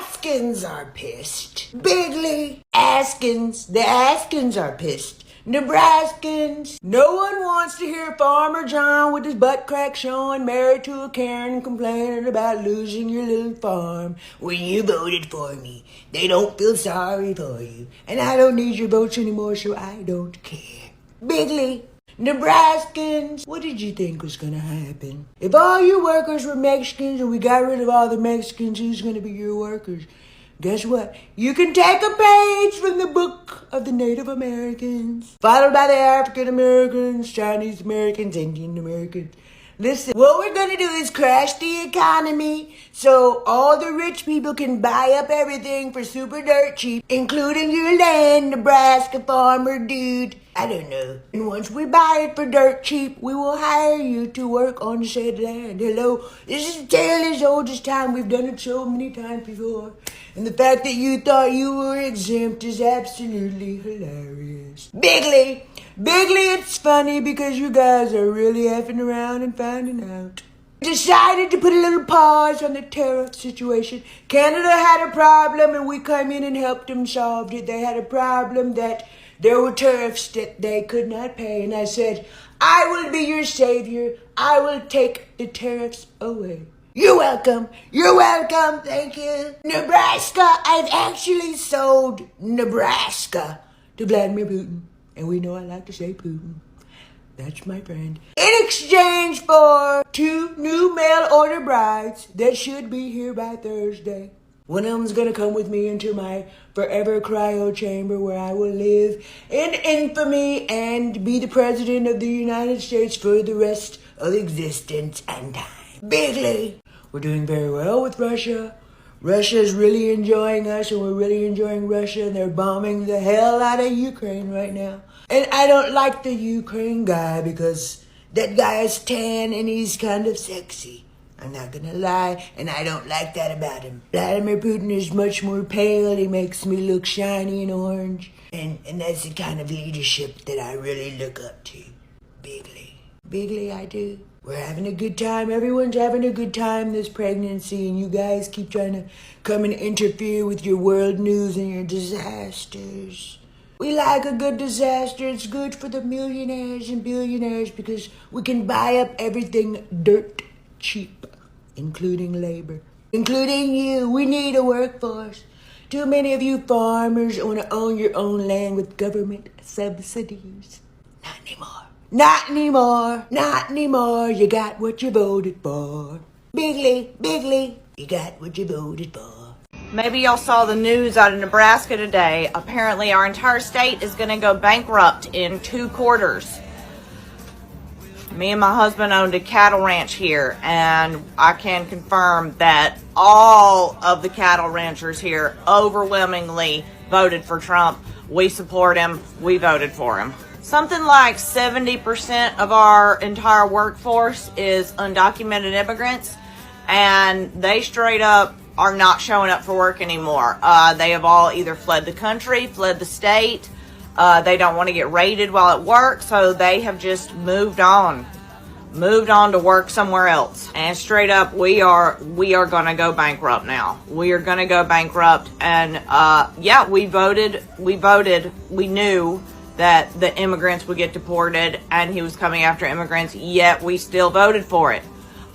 Nebraskans are pissed. Bigly. The Askins are pissed. Nebraskans. No one wants to hear Farmer John with his butt crack showing, married to a Karen, complaining about losing your little farm when you voted for me. They don't feel sorry for you. And I don't need your votes anymore, so I don't care. Bigly. Nebraskans. What did you think was gonna happen? If all you workers were Mexicans and we got rid of all the Mexicans, who's gonna be your workers? Guess what? You can take a page from the book of the Native Americans, followed by the African Americans, Chinese Americans, Indian Americans. Listen, what we're gonna do is crash the economy so all the rich people can buy up everything for super dirt cheap, including your land, Nebraska farmer dude. I don't know. And once we buy it for dirt cheap, we will hire you to work on said land. Hello, this is a tale as old as time. We've done it so many times before. And the fact that you thought you were exempt is absolutely hilarious. Bigly, it's funny because you guys are really effing around and finding out. Decided to put a little pause on the tariff situation. Canada had a problem and we came in and helped them solve it. They had a problem that there were tariffs that they could not pay. And I said, I will be your savior. I will take the tariffs away. You're welcome. Thank you. Nebraska, I've actually sold Nebraska to Vladimir Putin. And we know I like to say Putin. That's my friend. In exchange for 2 new mail order brides that should be here by Thursday. One of them's gonna come with me into my forever cryo chamber where I will live in infamy and be the president of the United States for the rest of existence and time. Bigly. We're doing very well with Russia. Russia's really enjoying us and we're really enjoying Russia, and they're bombing the hell out of Ukraine right now. And I don't like the Ukraine guy because that guy is tan and he's kind of sexy. I'm not gonna lie, and I don't like that about him. Vladimir Putin is much more pale. He makes me look shiny and orange. And that's the kind of leadership that I really look up to. Bigly, I do. We're having a good time. Everyone's having a good time this pregnancy, and you guys keep trying to come and interfere with your world news and your disasters. We like a good disaster. It's good for the millionaires and billionaires because we can buy up everything dirt cheap, including labor, including you. We need a workforce. Too many of you farmers want to own your own land with government subsidies. Not anymore. You got what you voted for. Bigly, you got what you voted for. Maybe y'all saw the news out of Nebraska today. Apparently our entire state is going to go bankrupt in 2 quarters. Me and my husband owned a cattle ranch here, and I can confirm that all of the cattle ranchers here overwhelmingly voted for Trump. We support him. We voted for him. Something like 70% of our entire workforce is undocumented immigrants, and they straight up are not showing up for work anymore. They have all either fled the country, fled the state. They don't want to get raided while at work, so they have just moved on to work somewhere else. And straight up, we are going to go bankrupt now. We are going to go bankrupt. And we voted. We knew that the immigrants would get deported and he was coming after immigrants, yet we still voted for it.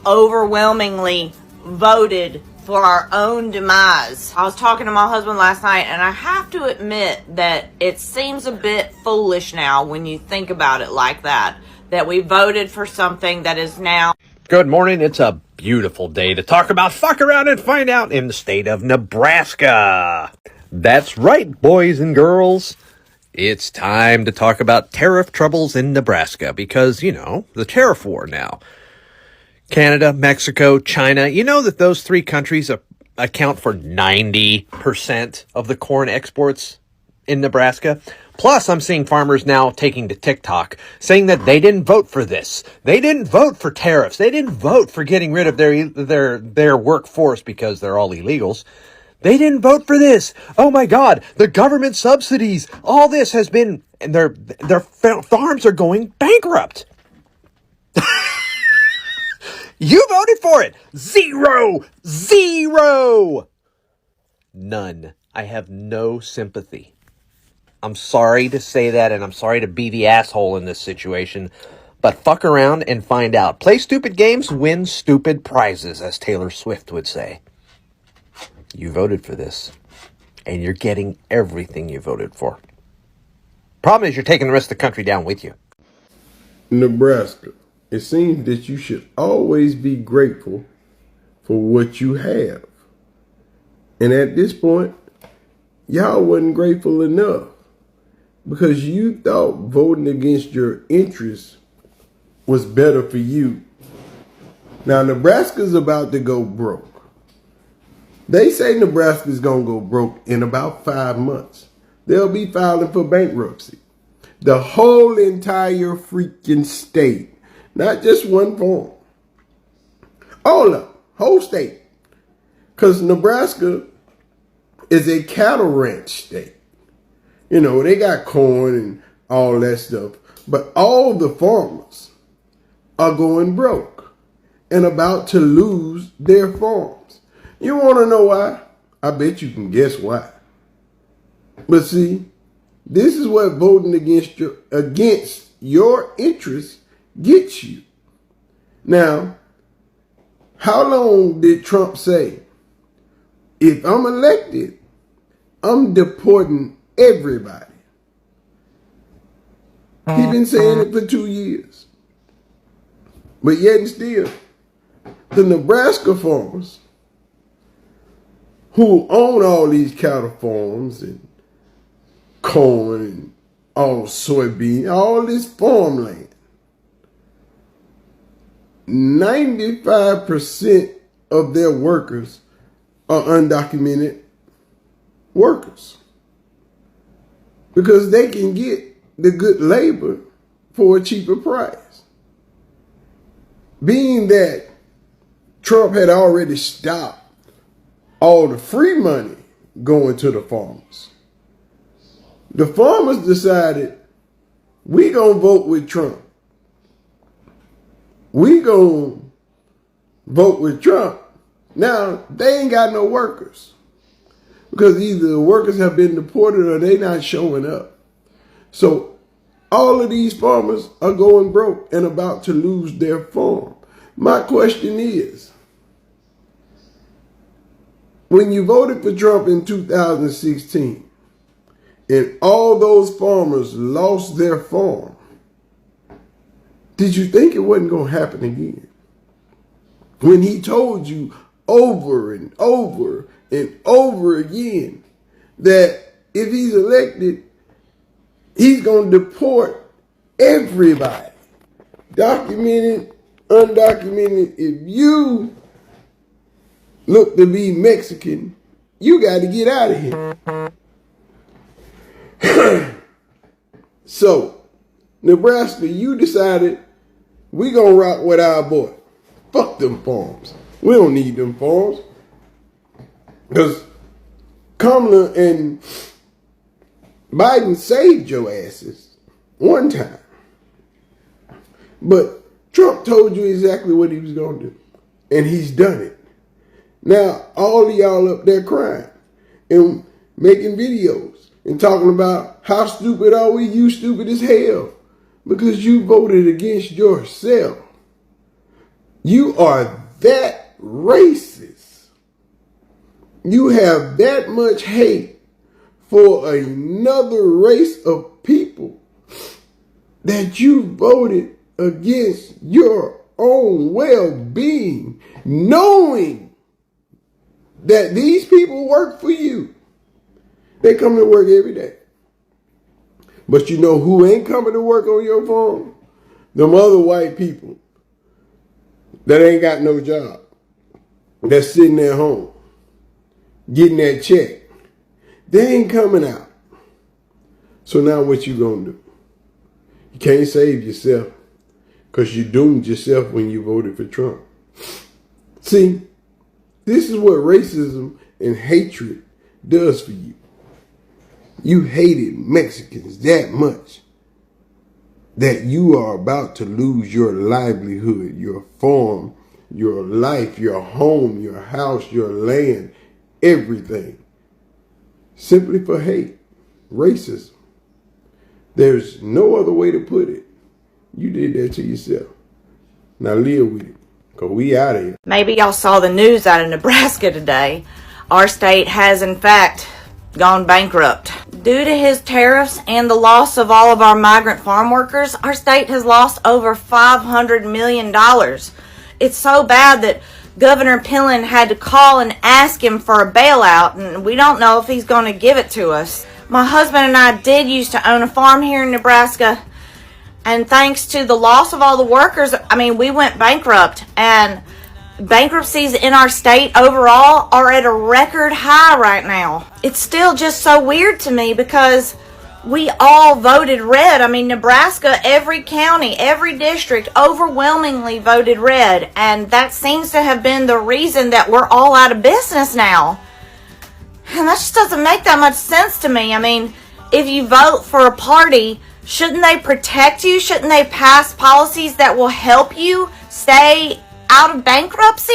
Overwhelmingly voted for our own demise. I was talking to my husband last night, and I have to admit that it seems a bit foolish now when you think about it like that we voted for something that is now... Good morning. It's a beautiful day to talk about fuck around and find out in the state of Nebraska. That's right, boys and girls. It's time to talk about tariff troubles in Nebraska because, the tariff war now. Canada, Mexico, China, you know that those 3 countries account for 90% of the corn exports in Nebraska. Plus, I'm seeing farmers now taking to TikTok saying that they didn't vote for this. They didn't vote for tariffs. They didn't vote for getting rid of their workforce because they're all illegals. They didn't vote for this. Oh my God, the government subsidies, all this has been, and their farms are going bankrupt. You voted for it. Zero. None. I have no sympathy. I'm sorry to say that, and I'm sorry to be the asshole in this situation, but fuck around and find out. Play stupid games, win stupid prizes, as Taylor Swift would say. You voted for this, and you're getting everything you voted for. Problem is, you're taking the rest of the country down with you. Nebraska, it seems that you should always be grateful for what you have. And at this point, y'all wasn't grateful enough because you thought voting against your interests was better for you. Now, Nebraska's about to go broke. They say Nebraska's going to go broke in about 5 months. They'll be filing for bankruptcy. The whole entire freaking state, not just one farm. All of them, whole state. Because Nebraska is a cattle ranch state. You know, they got corn and all that stuff. But all the farmers are going broke and about to lose their farms. You want to know why? I bet you can guess why. But see, this is what voting against your interests gets you. Now, how long did Trump say, if I'm elected, I'm deporting everybody? He's been saying it for 2 years. But yet and still, the Nebraska farmers who own all these cattle farms and corn and all soybean, all this farmland, 95% of their workers are undocumented workers because they can get the good labor for a cheaper price. Being that Trump had already stopped all the free money going to the farmers, the farmers decided, we gonna vote with Trump. We gonna vote with Trump. Now, they ain't got no workers because either the workers have been deported or they not showing up. So all of these farmers are going broke and about to lose their farm. My question is, when you voted for Trump in 2016 and all those farmers lost their farm, did you think it wasn't going to happen again? When he told you over and over and over again that if he's elected, he's going to deport everybody, documented, undocumented. If you look to be Mexican, you got to get out of here. So, Nebraska, you decided we gonna rock with our boy. Fuck them farms. We don't need them farms. Because Kamala and Biden saved your asses one time. But Trump told you exactly what he was gonna do. And he's done it. Now, all of y'all up there crying and making videos and talking about how stupid are we? You stupid as hell because you voted against yourself. You are that racist. You have that much hate for another race of people that you voted against your own well-being, knowing that these people work for you. They come to work every day. But you know who ain't coming to work on your farm? Them other white people that ain't got no job, that's sitting at home, getting that check. They ain't coming out. So now what you gonna do? You can't save yourself because you doomed yourself when you voted for Trump. See, this is what racism and hatred does for you. You hated Mexicans that much that you are about to lose your livelihood, your farm, your life, your home, your house, your land, everything simply for hate, racism. There's no other way to put it. You did that to yourself. Now live with it, because we out of here. Maybe y'all saw the news out of Nebraska today. Our state has, in fact, gone bankrupt. Due to his tariffs and the loss of all of our migrant farm workers, our state has lost over $500 million. It's so bad that Governor Pillen had to call and ask him for a bailout, and we don't know if he's going to give it to us. My husband and I did used to own a farm here in Nebraska, and thanks to the loss of all the workers, we went bankrupt, and bankruptcies in our state overall are at a record high right now. It's still just so weird to me because we all voted red. Nebraska, every county, every district overwhelmingly voted red, and that seems to have been the reason that we're all out of business now. And that just doesn't make that much sense to me. If you vote for a party, shouldn't they protect you? Shouldn't they pass policies that will help you stay out of bankruptcy?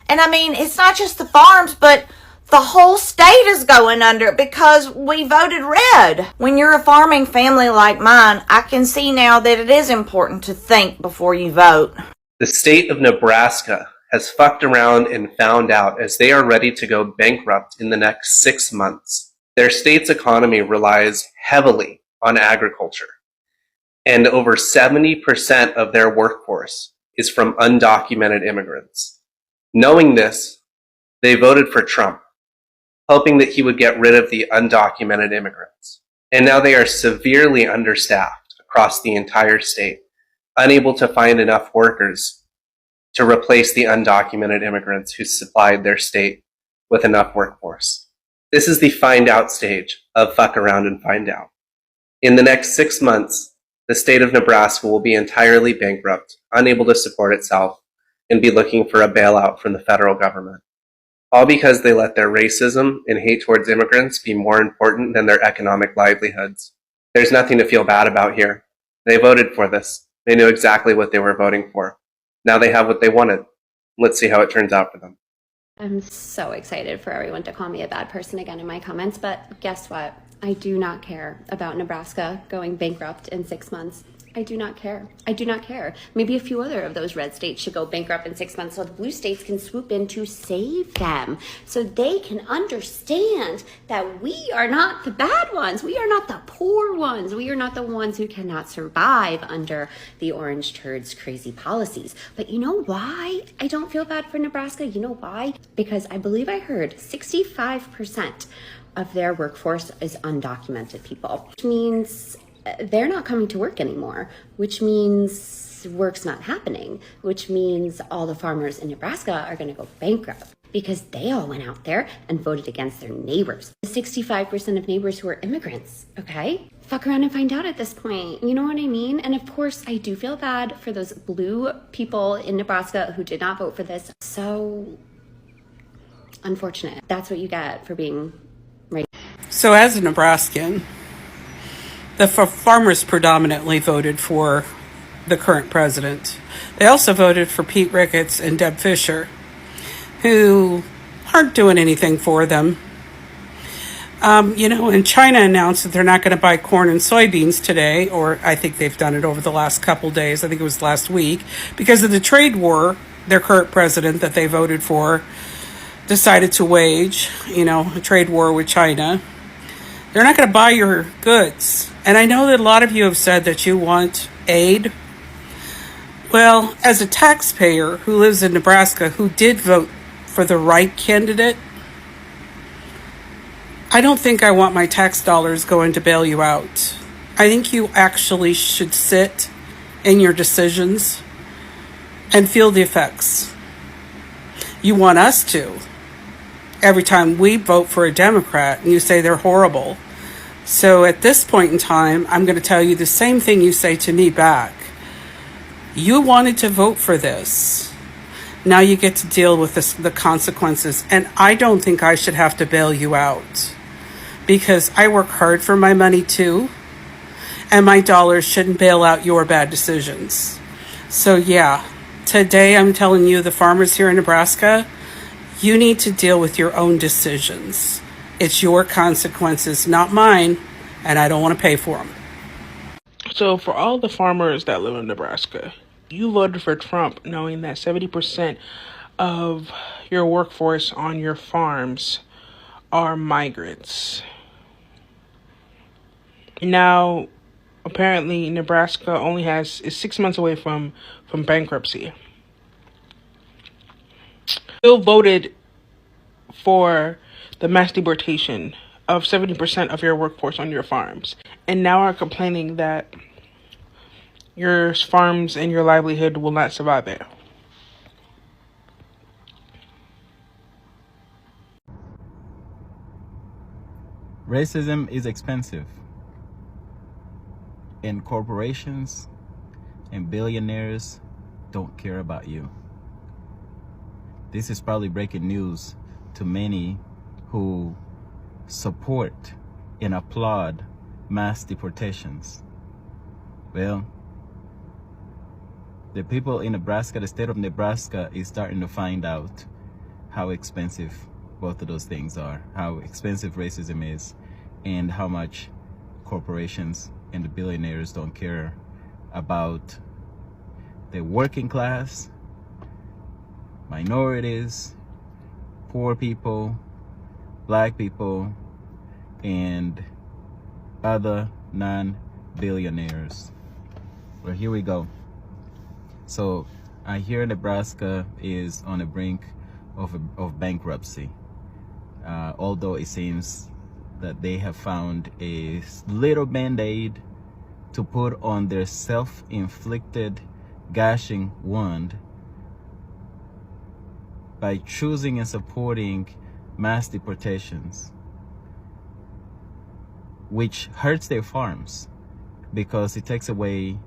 And it's not just the farms, but the whole state is going under because we voted red. When you're a farming family like mine, I can see now that it is important to think before you vote. The state of Nebraska has fucked around and found out as they are ready to go bankrupt in the next 6 months. Their state's economy relies heavily on agriculture, and over 70% of their workforce is from undocumented immigrants. Knowing this, they voted for Trump, hoping that he would get rid of the undocumented immigrants. And now they are severely understaffed across the entire state, unable to find enough workers to replace the undocumented immigrants who supplied their state with enough workforce. This is the find out stage of fuck around and find out. In the next 6 months, the state of Nebraska will be entirely bankrupt, unable to support itself, and be looking for a bailout from the federal government. All because they let their racism and hate towards immigrants be more important than their economic livelihoods. There's nothing to feel bad about here. They voted for this. They knew exactly what they were voting for. Now they have what they wanted. Let's see how it turns out for them. I'm so excited for everyone to call me a bad person again in my comments, but guess what? I do not care about Nebraska going bankrupt in 6 months. I do not care. I do not care. Maybe a few other of those red states should go bankrupt in 6 months so the blue states can swoop in to save them, so they can understand that we are not the bad ones. We are not the poor ones. We are not the ones who cannot survive under the orange turds' crazy policies. But you know why I don't feel bad for Nebraska? You know why? Because I believe I heard 65% of their workforce is undocumented people, which means they're not coming to work anymore, which means work's not happening, which means all the farmers in Nebraska are going to go bankrupt because they all went out there and voted against their neighbors. 65% of neighbors who are immigrants, okay? Fuck around and find out at this point. You know what I mean? And of course, I do feel bad for those blue people in Nebraska who did not vote for this. So unfortunate. That's what you get for being right. So as a Nebraskan, the farmers predominantly voted for the current president. They also voted for Pete Ricketts and Deb Fisher, who aren't doing anything for them. And China announced that they're not going to buy corn and soybeans today, or I think they've done it over the last couple days. I think it was last week, because of the trade war their current president that they voted for decided to wage, a trade war with China. They're not going to buy your goods. And I know that a lot of you have said that you want aid. Well, as a taxpayer who lives in Nebraska who did vote for the right candidate, I don't think I want my tax dollars going to bail you out. I think you actually should sit in your decisions and feel the effects. You want us to. Every time we vote for a Democrat and you say they're horrible. So at this point in time, I'm going to tell you the same thing you say to me back. You wanted to vote for this. Now you get to deal with the consequences. And I don't think I should have to bail you out, because I work hard for my money too. And my dollars shouldn't bail out your bad decisions. So yeah, today I'm telling you, the farmers here in Nebraska, you need to deal with your own decisions. It's your consequences, not mine, and I don't want to pay for them. So for all the farmers that live in Nebraska, you voted for Trump knowing that 70% of your workforce on your farms are migrants. Now, apparently, Nebraska is 6 months away from bankruptcy. Still voted for the mass deportation of 70% of your workforce on your farms, and now are complaining that your farms and your livelihood will not survive it. Racism is expensive, and corporations and billionaires don't care about you. This is probably breaking news to many who support and applaud mass deportations. Well, the people in Nebraska, the state of Nebraska, is starting to find out how expensive both of those things are, how expensive racism is, and how much corporations and the billionaires don't care about the working class, minorities, poor people, black people, and other non-billionaires. Well, here we go. So I hear Nebraska is on the brink of bankruptcy, although it seems that they have found a little band-aid to put on their self-inflicted gashing wound by choosing and supporting mass deportations, which hurts their farms because it takes away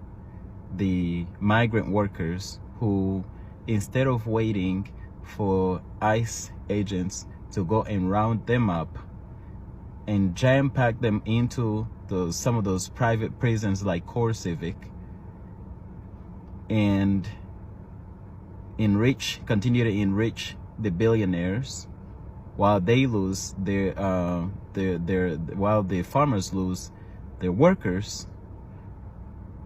the migrant workers who, instead of waiting for ICE agents to go and round them up and jam-pack them into some of those private prisons like Core Civic, and continue to enrich the billionaires while they lose while the farmers lose their workers,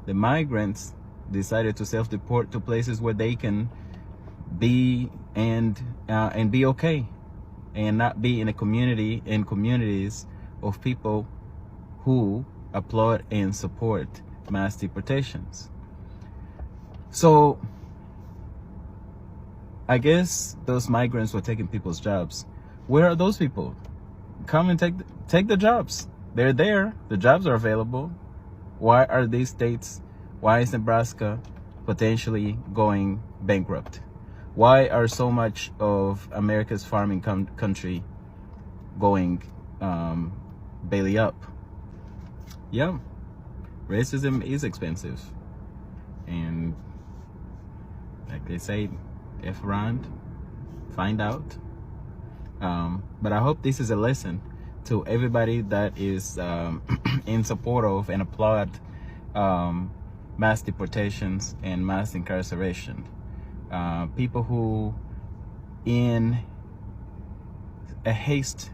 the migrants decided to self-deport to places where they can be and be okay, and not be in communities of people who applaud and support mass deportations. So I guess those migrants were taking people's jobs. Where are those people? Come and take the jobs. They're there. The jobs are available. Why are these states? Why is Nebraska potentially going bankrupt? Why are so much of America's farming country going belly up? Yeah, racism is expensive, and like they say, F around, find out. But I hope this is a lesson to everybody that is in support of and applaud mass deportations and mass incarceration. People who, in a haste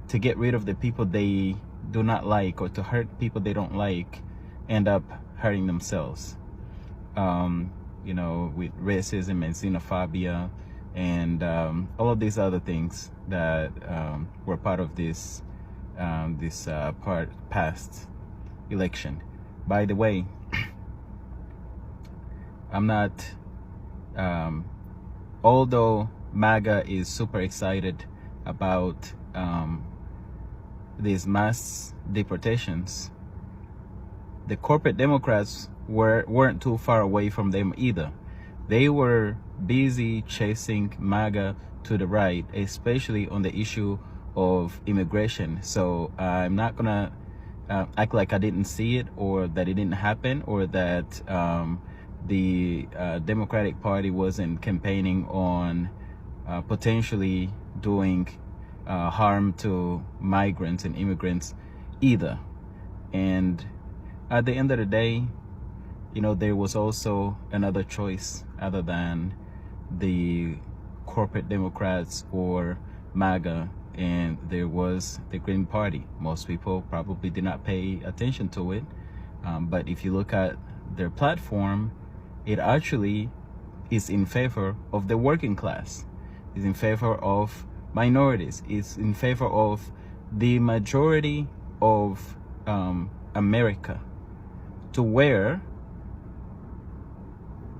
to get rid of the people they do not like, or to hurt people they don't like, end up hurting themselves. With racism and xenophobia and all of these other things that were part of this past election. By the way, I'm not, although MAGA is super excited about these mass deportations, the corporate Democrats weren't too far away from them either. They were busy chasing MAGA to the right, especially on the issue of immigration. So I'm not gonna act like I didn't see it, or that it didn't happen, or that the Democratic Party wasn't campaigning on potentially doing harm to migrants and immigrants either. And at the end of the day, there was also another choice other than the corporate Democrats or MAGA, and there was the Green Party. Most people probably did not pay attention to it, but if you look at their platform, it actually is in favor of the working class, is in favor of minorities, is in favor of the majority of America, to where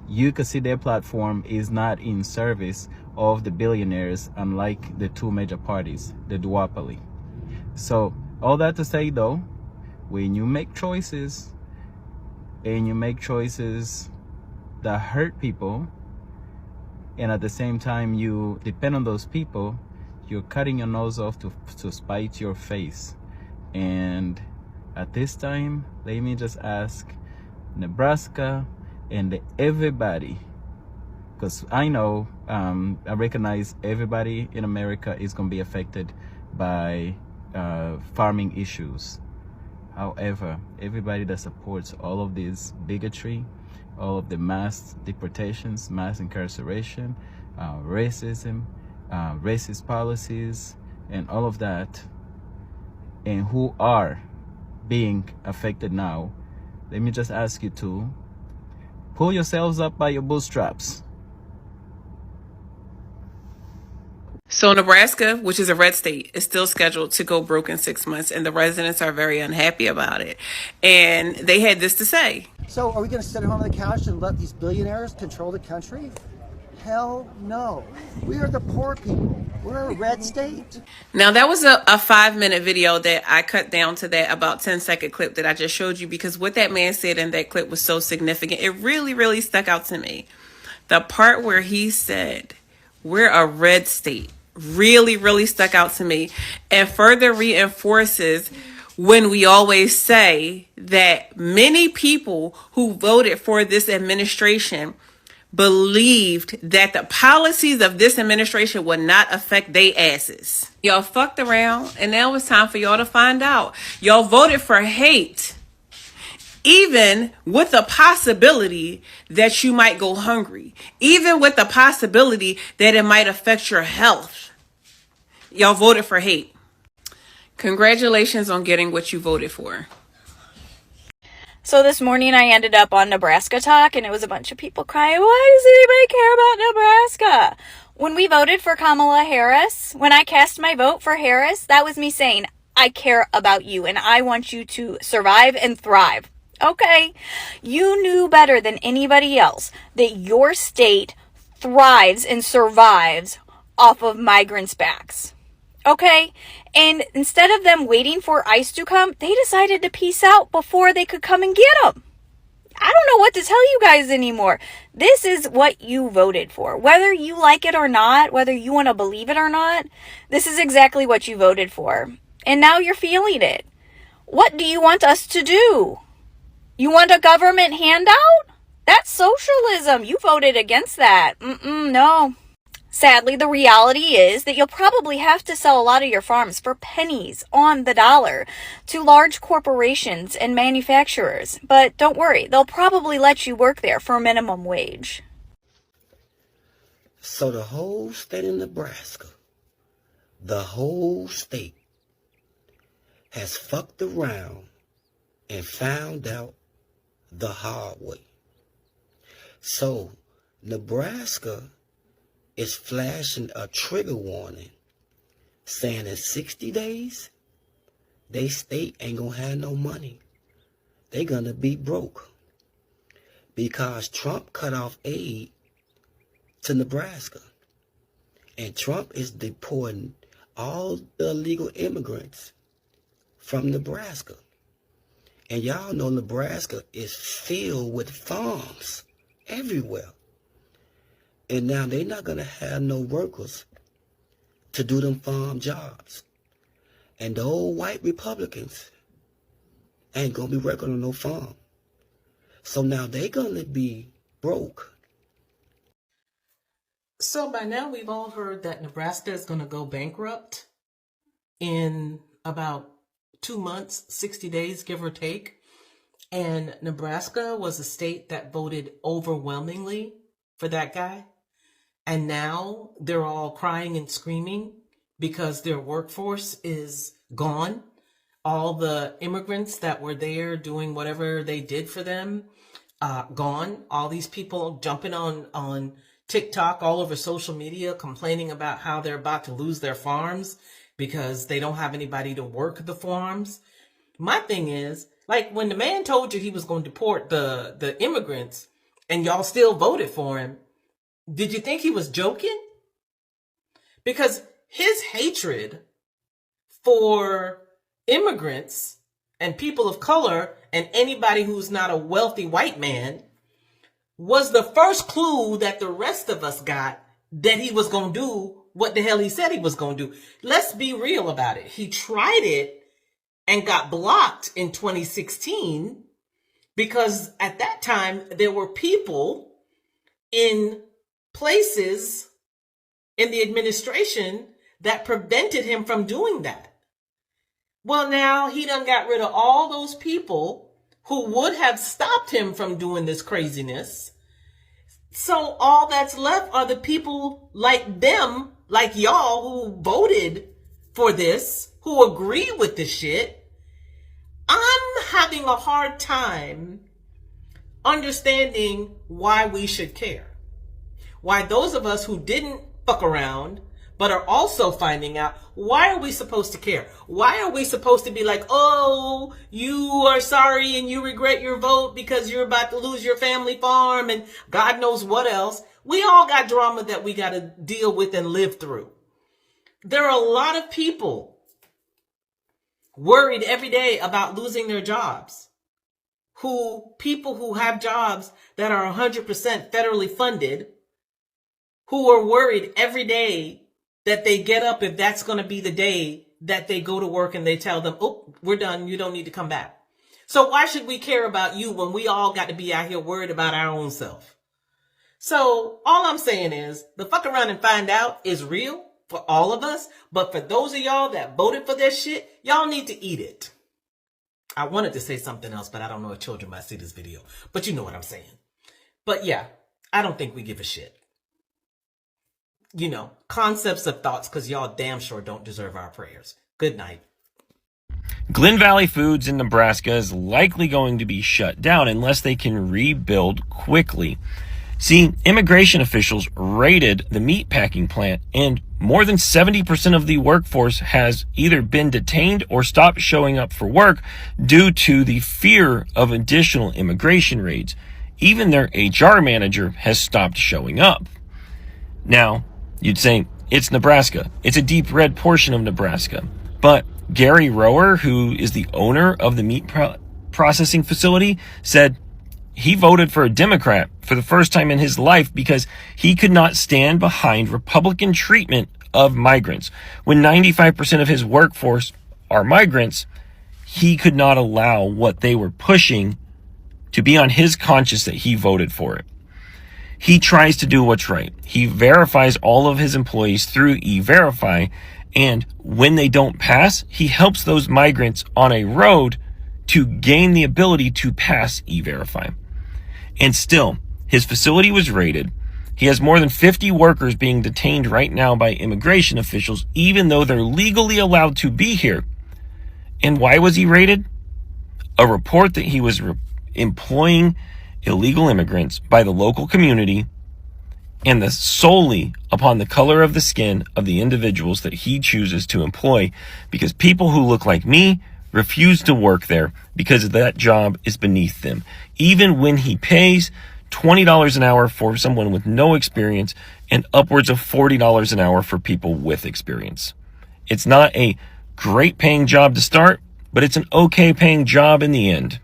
you can see their platform is not in service of the billionaires, unlike the two major parties, the duopoly. So all that to say though, when you make choices and you make choices that hurt people, and at the same time you depend on those people, you're cutting your nose off to spite your face. And at this time, let me just ask Nebraska and everybody, because I know, I recognize everybody in America is going to be affected by farming issues. However, everybody that supports all of this bigotry, all of the mass deportations, mass incarceration, racism, racist policies, and all of that, and who are being affected now, let me just ask you to pull yourselves up by your bootstraps. So Nebraska, which is a red state, is still scheduled to go broke in 6 months, and the residents are very unhappy about it. And they had this to say. So are we going to sit at home on the couch and let these billionaires control the country? Hell no. We are the poor people. We're a red state. Now, that was a 5-minute video that I cut down to that about 10-second clip that I just showed you, because what that man said in that clip was so significant. It really, really stuck out to me. The part where he said, we're a red state, really, really stuck out to me, and further reinforces when we always say that many people who voted for this administration believed that the policies of this administration would not affect they asses. Y'all fucked around, and now it's time for y'all to find out. Y'all voted for hate, even with the possibility that you might go hungry, even with the possibility that it might affect your health. Y'all voted for hate. Congratulations on getting what you voted for. So this morning I ended up on Nebraska Talk, and it was a bunch of people crying, why does anybody care about Nebraska? When we voted for Kamala Harris, when I cast my vote for Harris, that was me saying, I care about you and I want you to survive and thrive. Okay, you knew better than anybody else that your state thrives and survives off of migrants' backs. Okay, and instead of them waiting for ICE to come, they decided to peace out before they could come and get them. I don't know what to tell you guys anymore. This is what you voted for. Whether you like it or not, whether you want to believe it or not, this is exactly what you voted for. And now you're feeling it. What do you want us to do? You want a government handout? That's socialism. You voted against that. No. Sadly, the reality is that you'll probably have to sell a lot of your farms for pennies on the dollar to large corporations and manufacturers. But don't worry, they'll probably let you work there for minimum wage. So the whole state of Nebraska, the whole state, has fucked around and found out the hard way. So Nebraska is flashing a trigger warning saying in 60 days, they state ain't gonna have no money. They gonna be broke because Trump cut off aid to Nebraska. And Trump is deporting all the illegal immigrants from Nebraska. And y'all know Nebraska is filled with farms everywhere. And now they're not going to have no workers to do them farm jobs. And the old white Republicans ain't going to be working on no farm. So now they're going to be broke. So by now we've all heard that Nebraska is going to go bankrupt in about 2 months, 60 days, give or take. And Nebraska was a state that voted overwhelmingly for that guy. And now they're all crying and screaming because their workforce is gone. All the immigrants that were there doing whatever they did for them, gone. All these people jumping on TikTok, all over social media, complaining about how they're about to lose their farms because they don't have anybody to work the farms. My thing is, like, when the man told you he was going to deport the immigrants and y'all still voted for him, did you think he was joking? Because his hatred for immigrants and people of color and anybody who's not a wealthy white man was the first clue that the rest of us got that he was going to do what the hell he said he was going to do. Let's be real about it. He tried it and got blocked in 2016 because at that time there were people in places in the administration that prevented him from doing that. Well, now he done got rid of all those people who would have stopped him from doing this craziness. So all that's left are the people like them, like y'all, who voted for this, who agree with the shit. I'm having a hard time understanding why we should care. Why those of us who didn't fuck around but are also finding out, why are we supposed to care? Why are we supposed to be like, oh, you are sorry and you regret your vote because you're about to lose your family farm and God knows what else? We all got drama that we got to deal with and live through. There are a lot of people worried every day about losing their jobs. People who have jobs that are 100% federally funded, who are worried every day that they get up if that's going to be the day that they go to work and they tell them, oh, we're done. You don't need to come back. So why should we care about you when we all got to be out here worried about our own self? So all I'm saying is the fuck around and find out is real for all of us. But for those of y'all that voted for this shit, y'all need to eat it. I wanted to say something else, but I don't know if children might see this video. But you know what I'm saying. But yeah, I don't think we give a shit. You know, concepts of thoughts, because y'all damn sure don't deserve our prayers. Good night. Glen Valley Foods in Nebraska is likely going to be shut down unless they can rebuild quickly. See, immigration officials raided the meatpacking plant, and more than 70% of the workforce has either been detained or stopped showing up for work due to the fear of additional immigration raids. Even their HR manager has stopped showing up. Now, you'd say, it's Nebraska. It's a deep red portion of Nebraska. But Gary Rower, who is the owner of the meat processing facility, said he voted for a Democrat for the first time in his life because he could not stand behind Republican treatment of migrants. When 95% of his workforce are migrants, he could not allow what they were pushing to be on his conscience that he voted for it. He tries to do what's right. He verifies all of his employees through E-Verify, and when they don't pass, he helps those migrants on a road to gain the ability to pass E-Verify. And still, his facility was raided. He has more than 50 workers being detained right now by immigration officials, even though they're legally allowed to be here. And why was he raided? A report that he was employing illegal immigrants by the local community, and solely upon the color of the skin of the individuals that he chooses to employ, because people who look like me refuse to work there because that job is beneath them. Even when he pays $20 an hour for someone with no experience and upwards of $40 an hour for people with experience. It's not a great paying job to start, but it's an okay paying job in the end.